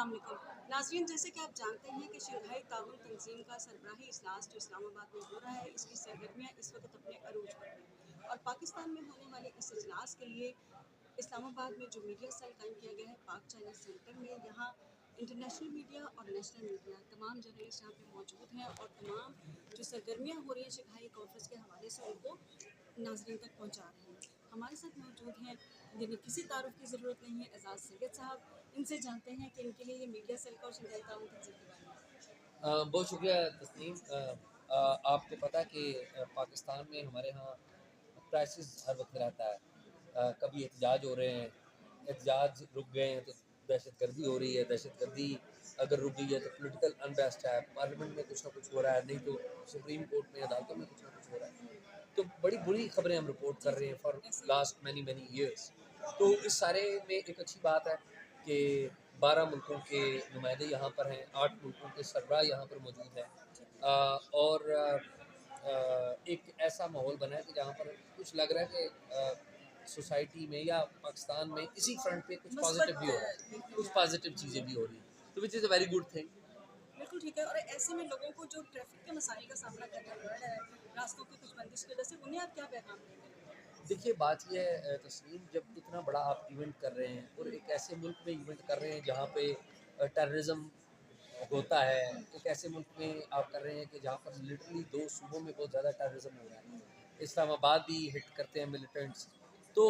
अस्सलाम वालेकुम नाज़रीन, जैसे कि आप जानते हैं कि शंघाई ताउन तंजीम का सरबराही इजलास जो इस्लामाबाद में हो रहा है, इसकी सरगर्मियाँ इस वक्त अपने अरूज पर हैं और पाकिस्तान में होने वाले इस इजलास के लिए इस्लामाबाद में जो मीडिया सेल कायम किया गया है पाक चाइना सेंटर में, यहाँ इंटरनेशनल मीडिया और नेशनल मीडिया तमाम जर्नलिस्ट यहाँ पे मौजूद हैं और तमाम जो सरगर्मियाँ हो रही हैं शंघाई कॉन्फ्रेंस के हवाले से उनको नाज़रीन तक पहुँचा रहे हैं। हमारे साथ मौजूद हैं, जिन्हें किसी तारुफ की ज़रूरत नहीं है, एजाज सैयद साहब। इनसे जानते हैं कि इनके लिए ये मीडिया सेल का और शंघाई ताउन तंजीम के बारे में। बहुत शुक्रिया तस्नीम। आपको पता है कि पाकिस्तान में हमारे यहाँ क्राइसिस हर वक्त रहता है। कभी एहतजाज हो रहे हैं, एहतजाज रुक गए हैं तो दहशत गर्दी हो रही है, दहशत गर्दी अगर रुक गई है तो पोलिटिकल अनरेस्ट है, पार्लियामेंट में कुछ ना कुछ हो रहा है, नहीं तो सुप्रीम कोर्ट में अदालतों में कुछ ना कुछ हो रहा है। तो बड़ी बुरी खबरें हम रिपोर्ट कर रहे हैं for last many many years. तो इस सारे में एक अच्छी बात है कि 12 मुल्कों के नुमाइंदे यहाँ पर हैं, 8 मुल्कों के सरबराह यहाँ पर मौजूद हैं और एक ऐसा माहौल बना है कि जहाँ पर कुछ लग रहा है कि सोसाइटी में या पाकिस्तान में इसी फ्रंट पे कुछ पॉजिटिव भी हो रहा है, कुछ पॉजिटिव चीज़ें भी हो रही हैं, तो which is a very good thing. बिल्कुल ठीक है। और ऐसे में लोगों को जो ट्रैफिक के मसाइल का सामना करना पड़ रहा है रास्तों की कुछ बंदिश की वजह से, उन्हें आप क्या पैगाम देंगे? देखिए बात ये है तस्लीम, जब इतना बड़ा आप इवेंट कर रहे हैं और एक ऐसे मुल्क में इवेंट कर रहे हैं जहाँ पे टेररिज्म होता है, एक ऐसे मुल्क में आप कर रहे हैं कि जहाँ पर लिटरली 2 सूबों में बहुत ज़्यादा टेररिज्म हो रहा है, इस्लामाबाद भी हिट करते हैं मिलिटेंट्स। तो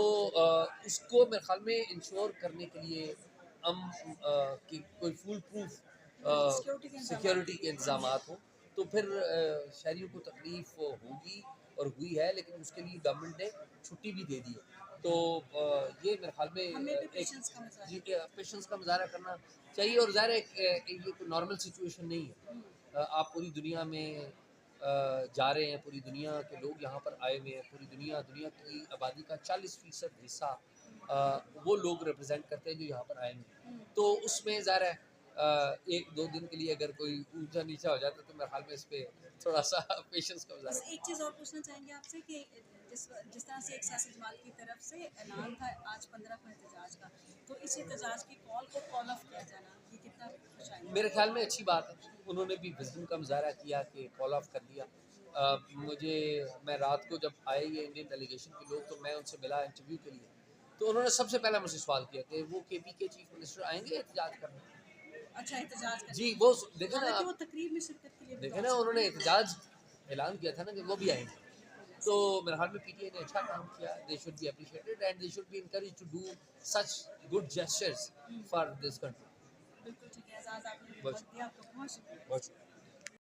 इसको मेरे ख्याल में इंश्योर करने के लिए हम कि कोई फुल प्रूफ सिक्योरिटी के इंतजाम हों, तो फिर शहरियों को तकलीफ होगी और हुई है, लेकिन उसके लिए गवर्नमेंट ने छुट्टी भी दे दी है। तो ये मेरे ख्याल में एक पेशेंस का मुजाहरा करना चाहिए और ज़ाहिर है ये कोई नॉर्मल सिचुएशन नहीं है। आप पूरी दुनिया में जा रहे हैं, पूरी दुनिया के लोग यहाँ पर आए हुए हैं, पूरी दुनिया की आबादी का 40% हिस्सा वो लोग रिप्रेजेंट करते हैं जो यहाँ पर आए हुए हैं। तो उसमें ज़ाहिर है 1-2 दिन के लिए अगर कोई ऊंचा नीचा हो जाता है तो मेरे ख्याल में इस पे थोड़ा सा पेशेंस का बस मुजाहरा। एक चीज़ और पूछना चाहेंगे आपसे कि जिस तरह से एक सियासी जमात की तरफ से ऐलान था आज 15 को एहतजाज का, तो इस एहतजाज की कॉल को कॉल ऑफ किया जाना, ये कितना खुश आएगा? मेरे ख्याल में अच्छी बात है, उन्होंने भी विजडम का मुजाहरा किया कि कॉल ऑफ कर दिया। मैं रात को जब आए ये इंडियन डेलीगेशन के लोग तो मैं उनसे मिला इंटरव्यू के लिए, तो उन्होंने सबसे पहला मुझसे सवाल किया कि वो केपी के चीफ मिनिस्टर आएंगे एहतजाज करने। अच्छा, एहतजाज करने। जी वो देखे ना, हालांकि वो तकरीब में शिरकत के लिए भी देखे ना, उन्होंने एहतजाज ऐलान किया था ना कि वो भी आएंगे। तो मेरे ख्याल में पीटीआई ने अच्छा काम किया, they should be appreciated and they should be encouraged to do such good gestures for this country. बिल्कुल ठीक है। एजाज आपने बहुत बहुत दिया, आपका बहुत शुक्रिया। बहुत